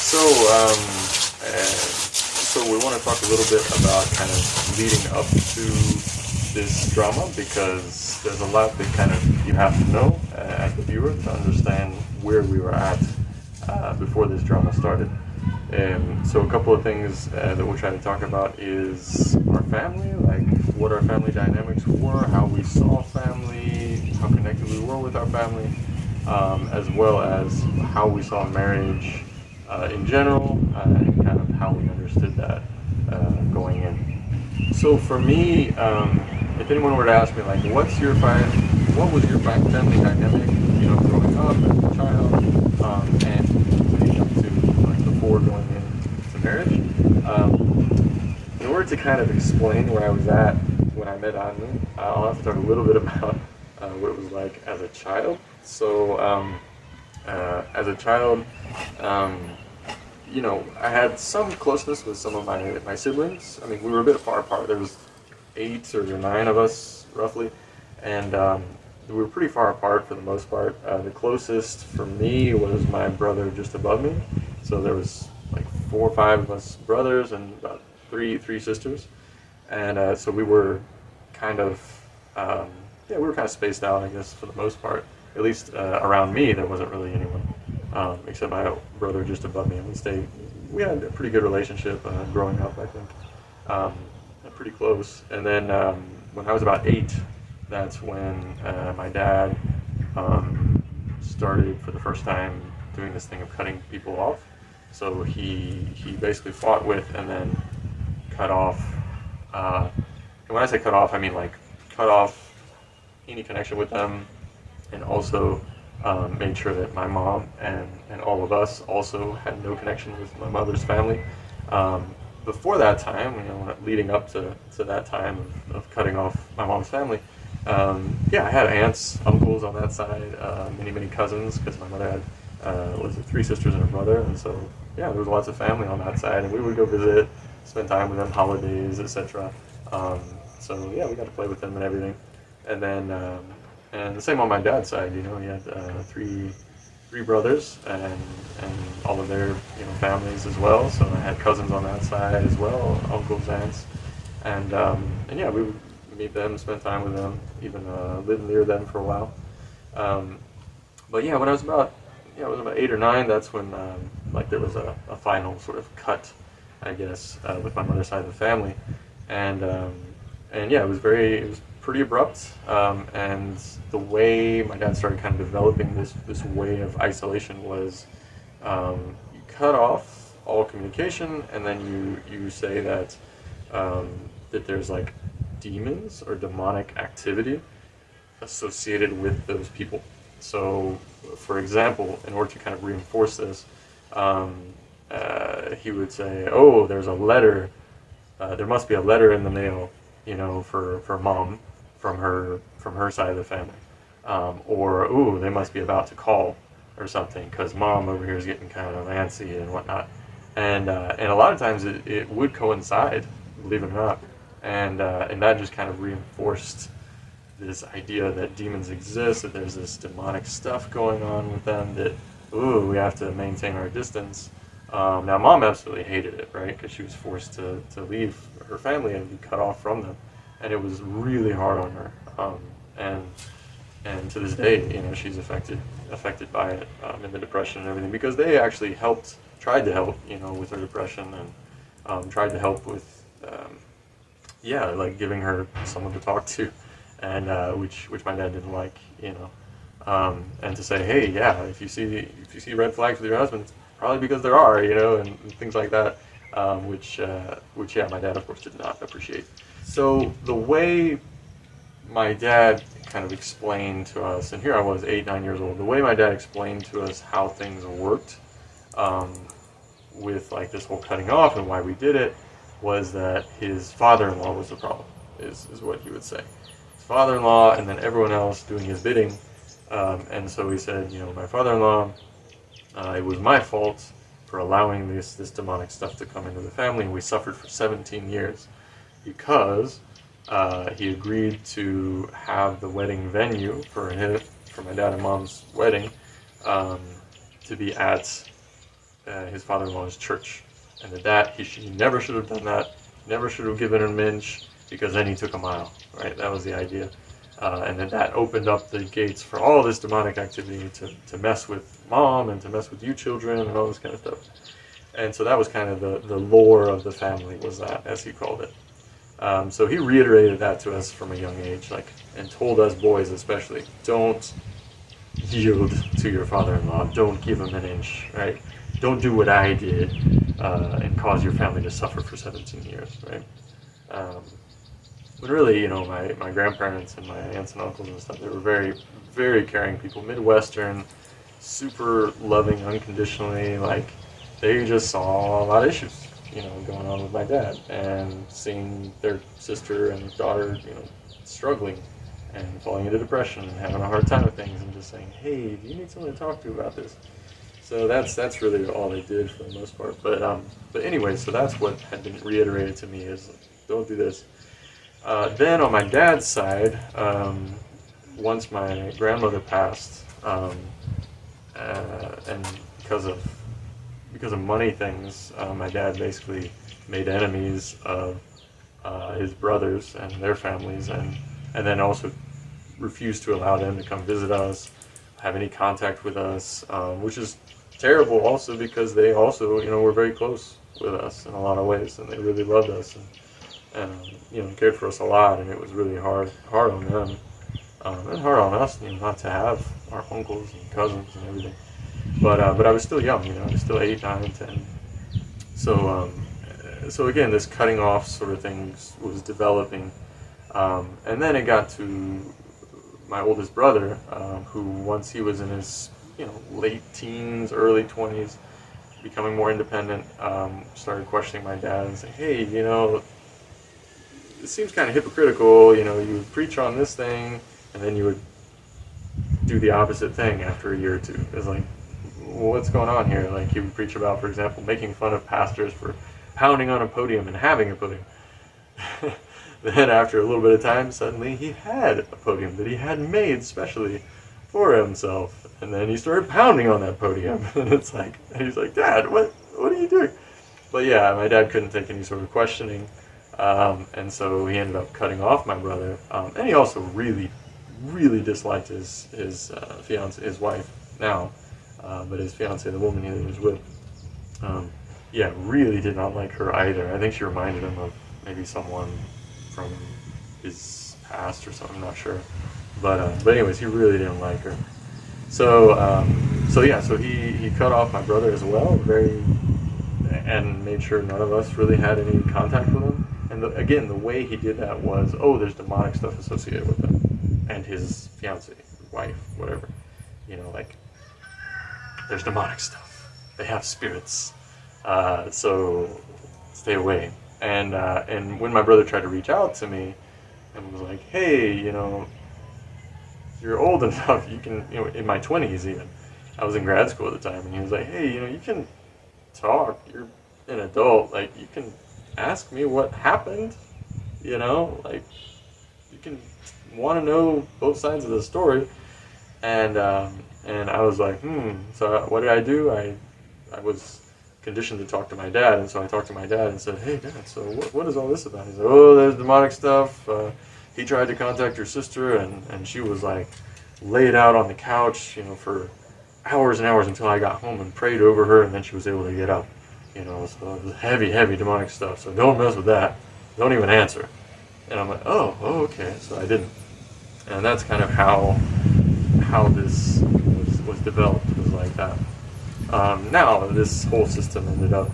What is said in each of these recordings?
So, so we want to talk a little bit about kind of leading up to this drama because there's a lot that kind of you have to know as the viewer to understand where we were at before this drama started. So a couple of things that we'll try to talk about is our family, like what our family dynamics were, how we saw family, how connected we were with our family, as well as how we saw marriage in general, and kind of how we understood that going in. So for me, if anyone were to ask me, like, what was your family dynamic, growing up as a child, and leading up to, like, before going into marriage, in order to kind of explain where I was at when I met Anu, I'll have to talk a little bit about what it was like as a child. So, as a child, I had some closeness with some of my siblings. I mean, we were a bit far apart. There was 8 or 9 of us, roughly, and we were pretty far apart for the most part. The closest for me was my brother just above me. So there was like 4 or 5 of us brothers and about three sisters, and so we were kind of spaced out, I guess, for the most part. At least around me, there wasn't really anyone except my brother just above me, and we had a pretty good relationship growing up, I think, pretty close. And then when I was about 8, that's when my dad started for the first time doing this thing of cutting people off. So he basically fought with and then cut off. And when I say cut off, I mean like cut off any connection with them, and also made sure that my mom and all of us also had no connection with my mother's family. Before that time, leading up to that time of cutting off my mom's family, I had aunts, uncles on that side, many cousins, because my mother had 3 sisters and a brother, and so there was lots of family on that side, and we would go visit, spend time with them, holidays, etc. We got to play with them and everything. And then and the same on my dad's side, he had 3 brothers and all of their families as well. So I had cousins on that side as well, uncles, aunts, and we would meet them, spend time with them, even live near them for a while. When I was about 8 or 9, that's when there was a final sort of cut, I guess, with my mother's side of the family, and it was pretty abrupt, and the way my dad started kind of developing this way of isolation was you cut off all communication, and then you say that there's like demons or demonic activity associated with those people. So, for example, in order to kind of reinforce this, he would say, "Oh, there's a letter. There must be a letter in the mail, for mom from her side of the family, or ooh, they must be about to call or something because mom over here is getting kind of antsy and whatnot." And a lot of times it would coincide, believe it or not, and that just kind of reinforced this idea that demons exist, that there's this demonic stuff going on with them, that, ooh, we have to maintain our distance. Now, mom absolutely hated it, right? Because she was forced to leave her family and be cut off from them. And it was really hard on her. And to this day, she's affected by it, and the depression and everything, because they actually tried to help, with her depression, and tried to help with, giving her someone to talk to. And which my dad didn't like, and to say, hey, if you see red flags with your husband, it's probably because there are, and things like that, which my dad of course did not appreciate. So the way my dad kind of explained to us, and here I was 8, 9 years old, the way my dad explained to us how things worked, with like this whole cutting off and why we did it, was that his father-in-law was the problem, is what he would say. Father-in-law, and then everyone else doing his bidding, and so he said, my father-in-law, it was my fault for allowing this demonic stuff to come into the family, and we suffered for 17 years because he agreed to have the wedding venue for my dad and mom's wedding to be at his father-in-law's church, and that he never should have done that, never should have given him an inch, because then he took a mile, right? That was the idea. And then that opened up the gates for all this demonic activity to mess with mom and to mess with you children and all this kind of stuff. And so that was kind of the lore of the family, was that, as he called it. So he reiterated that to us from a young age, like, and told us boys especially, don't yield to your father-in-law, don't give him an inch, right? Don't do what I did and cause your family to suffer for 17 years, right? But really, my grandparents and my aunts and uncles and stuff, they were very, very caring people, Midwestern, super loving unconditionally, like, they just saw a lot of issues, going on with my dad, and seeing their sister and daughter, struggling and falling into depression and having a hard time with things, and just saying, hey, do you need someone to talk to about this? So that's really all they did for the most part. But anyway, so that's what had been reiterated to me is, don't do this. Then on my dad's side, once my grandmother passed, and because of money things, my dad basically made enemies of his brothers and their families, and then also refused to allow them to come visit us, have any contact with us, which is terrible also, because they also, were very close with us in a lot of ways, and they really loved us and cared for us a lot, and it was really hard on them, and hard on us, not to have our uncles and cousins and everything. But I was still young, I was still 8, 9, 10. So again, this cutting off sort of thing was developing, and then it got to my oldest brother, who once he was in his late teens, early 20s, becoming more independent, started questioning my dad and saying, hey, it seems kind of hypocritical, you would preach on this thing, and then you would do the opposite thing after a year or two. It's like, what's going on here? Like, he would preach about, for example, making fun of pastors for pounding on a podium and having a podium. Then after a little bit of time, suddenly he had a podium that he had made specially for himself, and then he started pounding on that podium, and he's like, Dad, what are you doing? But yeah, my dad couldn't take any sort of questioning, and so he ended up cutting off my brother, and he also really, really disliked his fiance, his wife now, but his fiance, the woman he was with, really did not like her either. I think she reminded him of maybe someone from his past or something, I'm not sure. But anyways, he really didn't like her. So he cut off my brother as well, and made sure none of us really had any contact with him. And again, the way he did that was, there's demonic stuff associated with him and his fiance, wife, whatever. Like, there's demonic stuff. They have spirits. So stay away. And when my brother tried to reach out to me and was like, hey, you're old enough, you can, in my 20s even, I was in grad school at the time, and he was like, hey, you can talk, you're an adult, like, you can ask me what happened, like, you can want to know both sides of the story. And I was like, so what did I do? I was conditioned to talk to my dad, and so I talked to my dad and said, hey Dad, so what is all this about? He said, there's demonic stuff, he tried to contact your sister, and she was like laid out on the couch, for hours and hours until I got home and prayed over her, and then she was able to get up, so it was heavy demonic stuff, so don't mess with that, don't even answer. And I'm like, oh okay, so I didn't. And that's kind of how this was developed, was like that. Now, this whole system ended up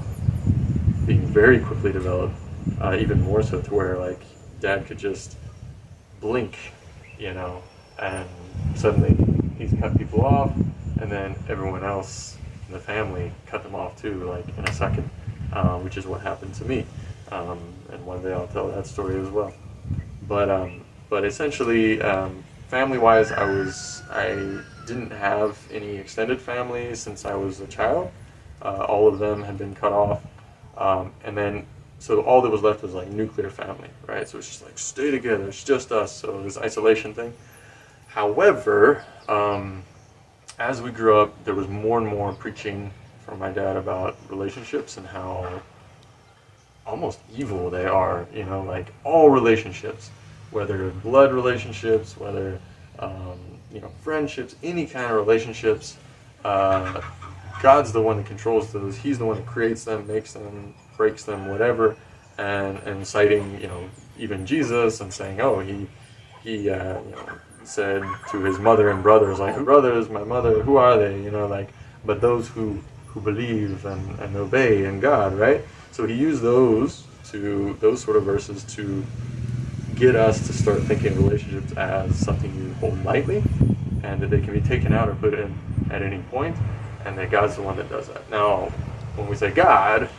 being very quickly developed, even more so to where, like, Dad could just blink, and suddenly he's cut people off, and then everyone else in the family cut them off too, like, in a second, which is what happened to me. And one day I'll tell that story as well. But essentially, family-wise, I didn't have any extended family since I was a child. All of them had been cut off. And then, so all that was left was like nuclear family, right? So it's just like, stay together, it's just us. So this isolation thing. However, as we grew up, there was more and more preaching from from my dad about relationships and how almost evil they are, like all relationships, whether blood relationships, whether, friendships, any kind of relationships, God's the one that controls those. He's the one that creates them, makes them, breaks them, whatever, and citing, even Jesus and saying, oh, he said to his mother and brothers, like, brothers, my mother, who are they? But those who believe and obey in God, right? So he used those sort of verses to get us to start thinking of relationships as something you hold lightly, and that they can be taken out or put in at any point, and that God's the one that does that. Now, when we say God,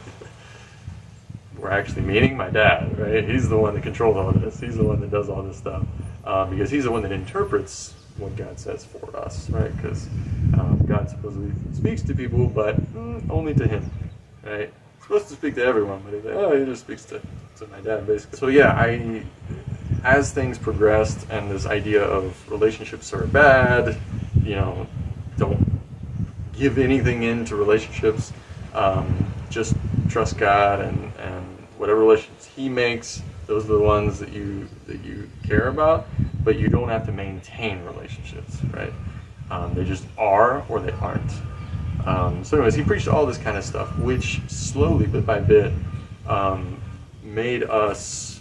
we're actually meaning my dad, right? He's the one that controls all this. He's the one that does all this stuff, because he's the one that interprets what God says for us, right? Because God supposedly speaks to people, but only to him, right? He's supposed to speak to everyone, but he's like, he just speaks to my dad, basically. So yeah, as things progressed, and this idea of relationships are bad, don't give anything into relationships, just trust God, and whatever relationships he makes, those are the ones that you care about, but you don't have to maintain relationships, right? They just are, or they aren't. So anyways, he preached all this kind of stuff, which slowly, bit by bit, made us,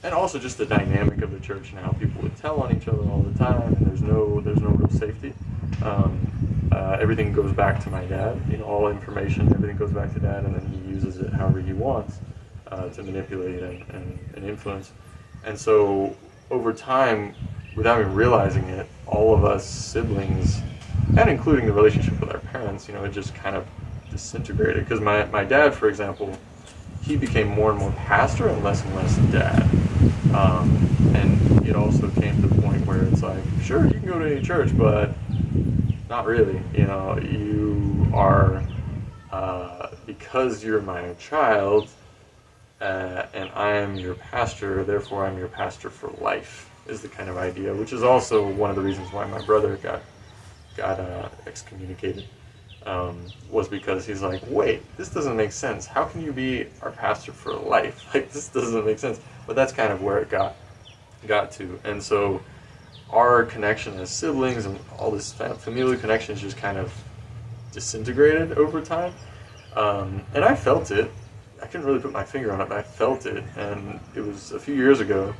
and also just the dynamic of the church and how people would tell on each other all the time, and there's no real safety. Everything goes back to my dad, all information, everything goes back to dad, and then he uses it however he wants to manipulate and influence. And so over time, without even realizing it, all of us siblings, and including the relationship with our parents, it just kind of disintegrated. Because my dad, for example, he became more and more pastor and less dad. And it also came to the point where it's like, sure, you can go to any church, but not really. You are, because you're my child, and I am your pastor, therefore I'm your pastor for life, is the kind of idea, which is also one of the reasons why my brother got excommunicated, was because he's like, wait, this doesn't make sense. How can you be our pastor for life? Like, this doesn't make sense. But that's kind of where it got to. And so our connection as siblings and all this familial connections just kind of disintegrated over time. And I felt it. I couldn't really put my finger on it, but I felt it. And it was a few years ago,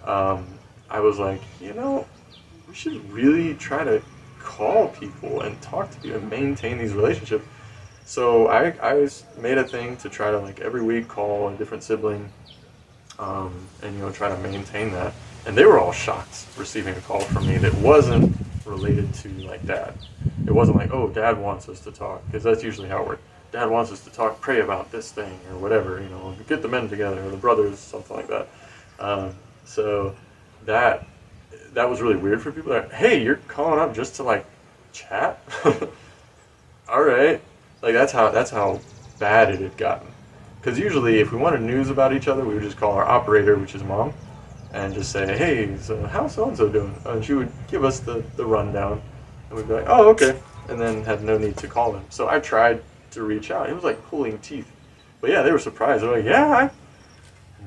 I was like, we should really try to call people and talk to people and maintain these relationships. So I made a thing to try to, like, every week call a different sibling, and try to maintain that. And they were all shocked receiving a call from me that wasn't related to, like, dad. It wasn't like, oh, dad wants us to talk, because that's usually how it works. Dad wants us to talk, pray about this thing or whatever, get the men together, or the brothers, something like that. So that was really weird for people. Like, hey, you're calling up just to, like, chat? All right. Like, that's how bad it had gotten. Because usually, if we wanted news about each other, we would just call our operator, which is mom, and just say, hey, so how's so-and-so doing? And she would give us the rundown, and we'd be like, oh, okay, and then had no need to call them. So I tried to reach out. It was like pulling teeth. But yeah, they were surprised. They're like, yeah, I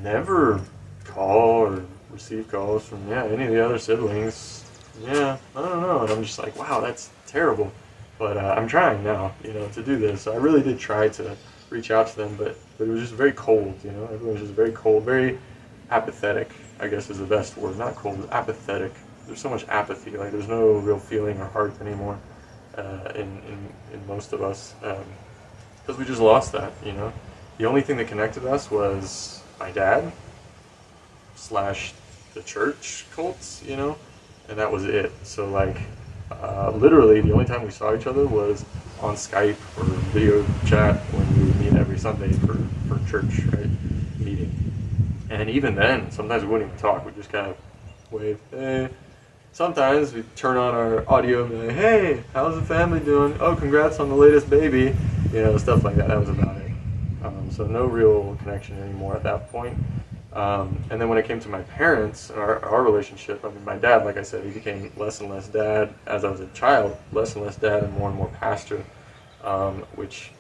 never call or receive calls from, any of the other siblings. Yeah, I don't know. And I'm just like, wow, that's terrible. But I'm trying now, to do this. I really did try to reach out to them, but it was just very cold, Everyone was just very cold, very apathetic, I guess is the best word. Not cold, apathetic. There's so much apathy. Like, there's no real feeling or heart anymore in most of us, because we just lost that, The only thing that connected us was my dad / the church cults, and that was it. So, like, literally the only time we saw each other was on Skype or video chat when we would meet every Sunday for church, right, meeting. And even then, sometimes we wouldn't even talk. We'd just kind of wave, hey. Sometimes we'd turn on our audio and be like, hey, how's the family doing? Oh, congrats on the latest baby. Stuff like that. That was about it. So no real connection anymore at that point. And then when it came to my parents, our relationship, my dad, like I said, he became less and less dad as I was a child, less and less dad and more pastor, which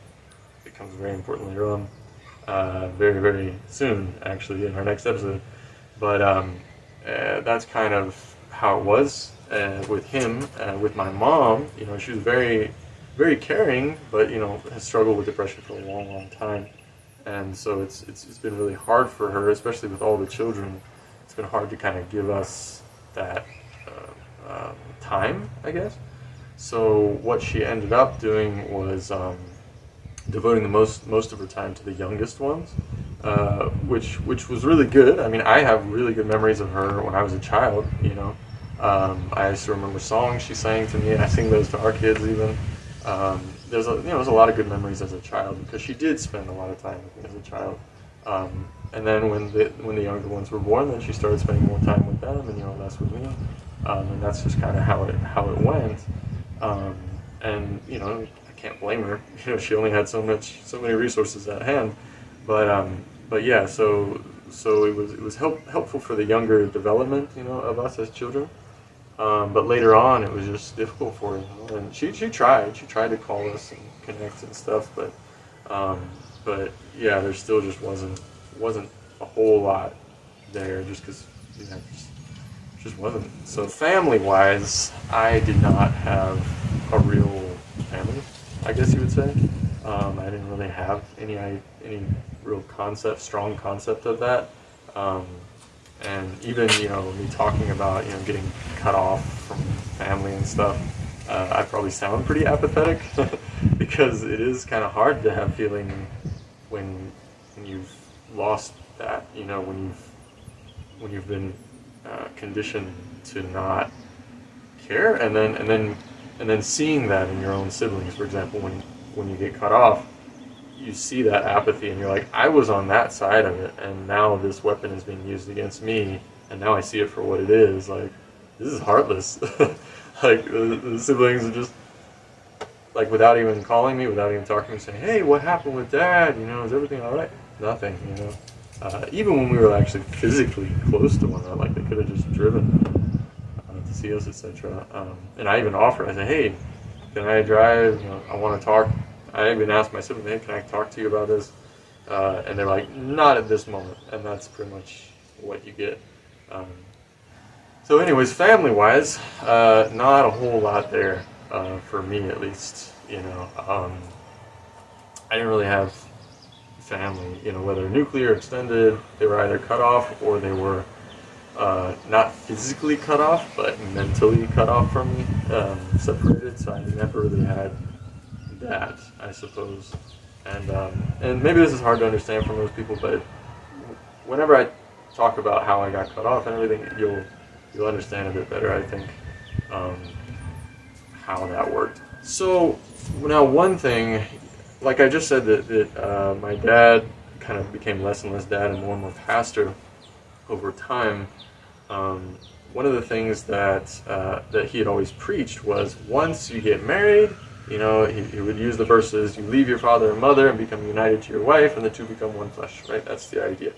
becomes very important later on, very, very soon, actually, in our next episode. But that's kind of how it was with him. With my mom, she was very, very caring, but has struggled with depression for a long, long time, and so it's been really hard for her, especially with all the children. It's been hard to kind of give us that time, I guess. So what she ended up doing was devoting the most of her time to the youngest ones, which was really good. I mean, I have really good memories of her when I was a child. I used to remember songs she sang to me, and I sing those to our kids even. There's a lot of good memories as a child, because she did spend a lot of time with me as a child. And then when the younger ones were born, then she started spending more time with them, and less with me. And that's just kind of how it went. And I can't blame her. She only had so many resources at hand. But yeah, so it was helpful for the younger development, of us as children. But later on, it was just difficult for her. And she tried to call us and connect and stuff, but yeah, there still just wasn't a whole lot there, just because just wasn't. So family-wise, I did not have a real family, I guess you would say. I didn't really have any real strong concept of that. And even, me talking about, getting cut off from family and stuff, I probably sound pretty apathetic because it is kind of hard to have feeling when you've lost that, when you've been conditioned to not care, and then seeing that in your own siblings. For example, when you get cut off, you see that apathy, and you're like, I was on that side of it, and now this weapon is being used against me, and now I see it for what it is. Like, this is heartless. Like, the siblings are just, like, without even calling me, without even talking to me, saying, hey, what happened with Dad? Is everything all right? Nothing, even when we were actually physically close to one another, like, they could have just driven to see us, etc. And I even offered, I said, hey, can I drive? I want to talk. I even asked my siblings, hey, can I talk to you about this? And they're like, not at this moment. And that's pretty much what you get. So anyways, family-wise, not a whole lot there, for me at least. I didn't really have family, whether nuclear or extended. They were either cut off, or they were not physically cut off, but mentally cut off from me, separated. So I never really had that, I suppose. And maybe this is hard to understand for most people, but whenever I talk about how I got cut off and everything, you'll understand a bit better, I think, how that worked. So now, one thing, like I just said, that my dad kind of became less and less dad and more pastor over time. One of the things that he had always preached was, once you get married, he would use the verses, you leave your father and mother and become united to your wife, and the two become one flesh, right? That's the idea.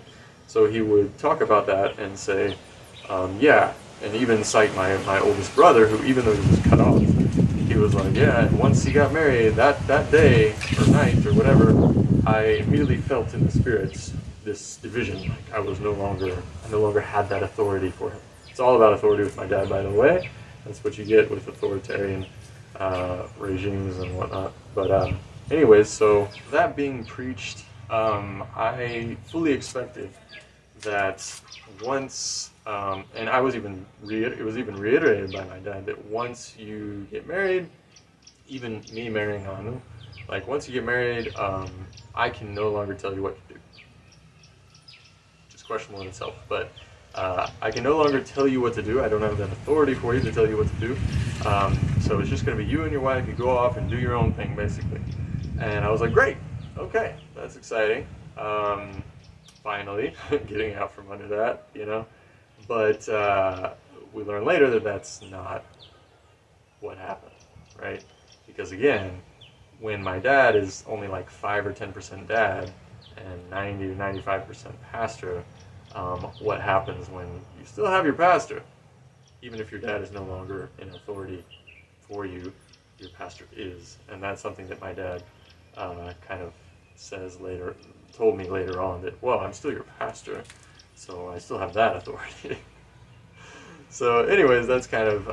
So he would talk about that and say, yeah, and even cite my oldest brother, who, even though he was cut off, he was like, yeah, and once he got married, that day, or night, or whatever, I immediately felt in the spirits this division. Like, I no longer had that authority for him. It's all about authority with my dad, by the way. That's what you get with authoritarian regimes and whatnot. But anyways, so that being preached, I fully expected that once, and it was even reiterated by my dad, that once you get married, even me marrying Anu, like, once you get married, I can no longer tell you what to do. Just questionable in itself, but I can no longer tell you what to do. I don't have that authority for you to tell you what to do. So it's just going to be you and your wife. You go off and do your own thing, basically. And I was like, great, okay, that's exciting. Finally, getting out from under that, But we learned later that that's not what happened, right? Because again, when my dad is only like 5 or 10% dad and 90 to 95% pastor, what happens when you still have your pastor? Even if your dad is no longer in authority for you, your pastor is. And that's something that my dad kind of told me later on that, well, I'm still your pastor, so I still have that authority. So anyways, that's kind of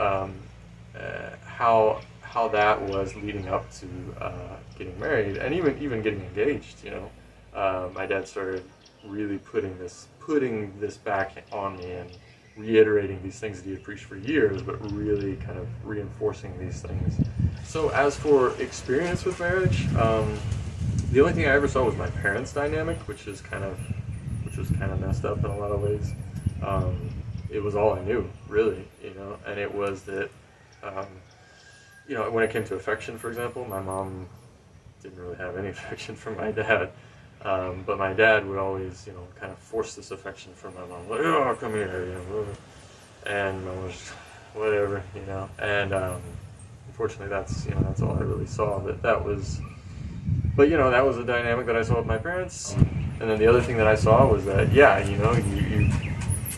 how that was leading up to getting married, and even getting engaged. My dad started really putting this back on me and reiterating these things that he had preached for years, but really kind of reinforcing these things. So as for experience with marriage, the only thing I ever saw was my parents' dynamic, which was kind of messed up in a lot of ways. It was all I knew, really, and it was that, when it came to affection, for example, my mom didn't really have any affection for my dad. But my dad would always, kind of force this affection from my mom, like, oh, come here, and I was, whatever, and unfortunately that's all I really saw, but that was a dynamic that I saw with my parents. And then the other thing that I saw was that, you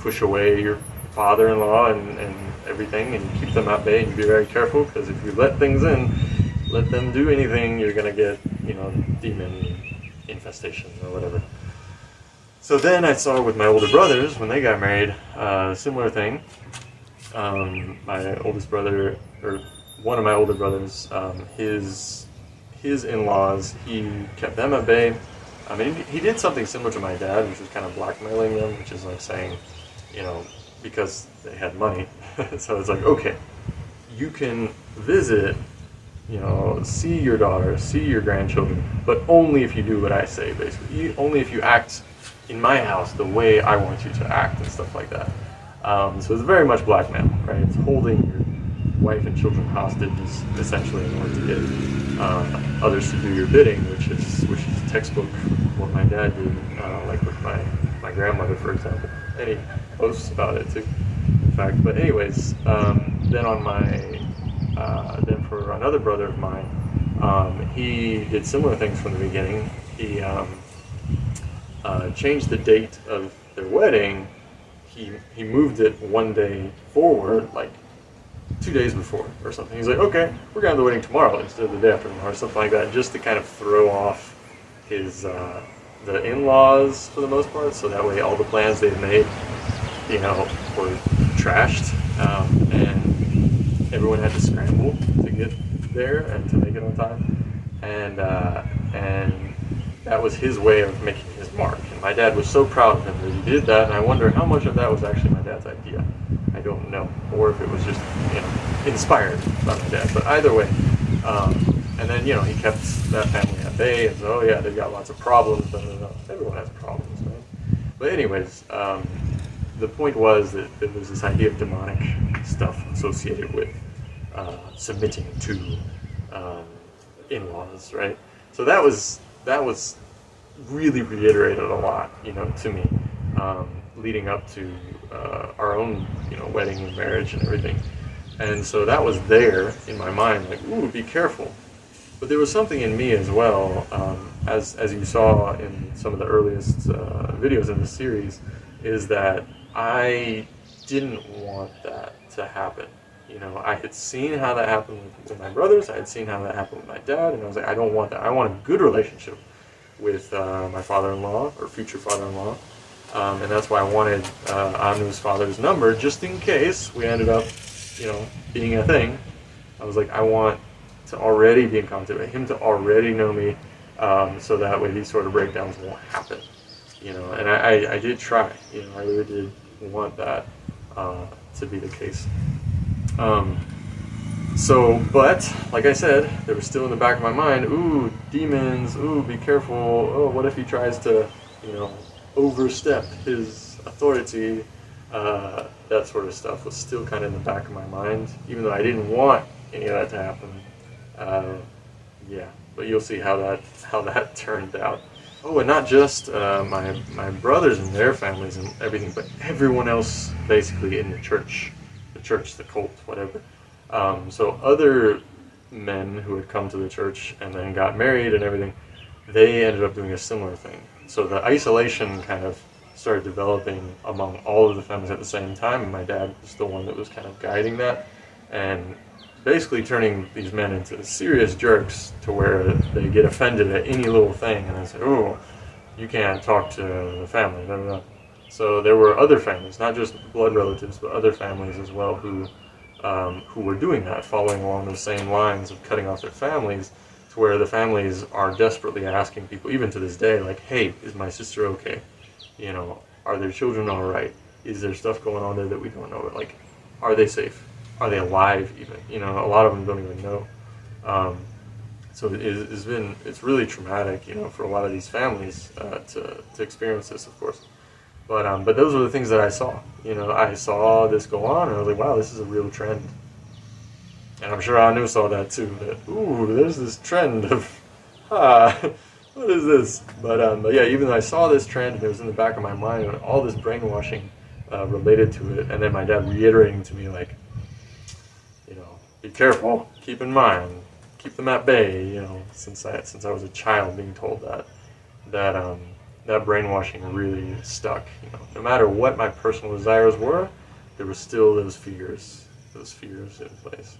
push away your father-in-law and everything, and you keep them at bay, and you be very careful, because if you let things in, let them do anything, you're going to get, demon infestation or whatever. So then I saw with my older brothers, when they got married, a similar thing. My oldest brother, or one of my older brothers, his in-laws, he kept them at bay. I mean, he did something similar to my dad, which was kind of blackmailing them, which is like saying, because they had money. So it's like, okay, you can visit, see your daughter, see your grandchildren, but only if you do what I say, basically. Only if you act in my house the way I want you to act and stuff like that. So it's very much blackmail, right? It's holding your wife and children hostage, essentially, in order to get others to do your bidding, which is textbook what my dad did, like with my grandmother, for example. And he boasts about it too, in fact. But anyways, then for another brother of mine, he did similar things from the beginning. He changed the date of their wedding. He moved it one day forward, like 2 days before or something. He's like, okay, we're gonna have the wedding tomorrow instead of the day after tomorrow, or something like that, just to kind of throw off his the in-laws for the most part, so that way all the plans they've made, were trashed, and everyone had to scramble to get there and to make it on time, and that was his way of making his mark. And my dad was so proud of him that he did that, and I wonder how much of that was actually my dad's idea. I don't know, or if it was just inspired by my dad. But either way, and then he kept that family at bay, and so, oh yeah, they've got lots of problems. Everyone has problems, man. But anyways, the point was that there was this idea of demonic stuff associated with submitting to in-laws, right? So that was really reiterated a lot, to me, leading up to our own, wedding and marriage and everything. And so that was there in my mind, like, ooh, be careful. But there was something in me as well, as you saw in some of the earliest videos in the series, is that I didn't want that to happen. I had seen how that happened with my brothers, I had seen how that happened with my dad, and I was like, I don't want that. I want a good relationship with my father-in-law, or future father-in-law, and that's why I wanted Anu's father's number, just in case we ended up, being a thing. I was like, I want to already be in contact with him, to already know me, so that way these sort of breakdowns won't happen. And I did try. I really did want that to be the case. But like I said, there was still in the back of my mind, ooh, demons, ooh, be careful, oh, what if he tries to, overstep his authority? That sort of stuff was still kind of in the back of my mind, even though I didn't want any of that to happen. But you'll see how that turned out. Oh, and not just my brothers and their families and everything, but everyone else basically in the church, the cult, whatever. So other men who had come to the church and then got married and everything, they ended up doing a similar thing. So the isolation kind of started developing among all of the families at the same time, and my dad was the one that was kind of guiding that. And basically turning these men into serious jerks to where they get offended at any little thing and they say, "Oh, you can't talk to the family." Blah, blah, blah. So there were other families, not just blood relatives, but other families as well who were doing that, following along those same lines of cutting off their families, to where the families are desperately asking people, even to this day, like, "Hey, is my sister okay? You know, are their children all right? Is there stuff going on there that we don't know? Like, are they safe? Are they alive even?" You know, a lot of them don't even know. So it's really traumatic, you know, for a lot of these families to experience this, of course. But those are the things that I saw. You know, I saw this go on, and I was like, wow, this is a real trend. And I'm sure Anu saw that too. That, ooh, there's this trend of, what is this? But yeah, even though I saw this trend, and it was in the back of my mind, and all this brainwashing related to it, and then my dad reiterating to me, like, you know, be careful, keep in mind, keep them at bay. You know, since I was a child, being told that brainwashing really stuck. You know, no matter what my personal desires were, there were still those fears in place.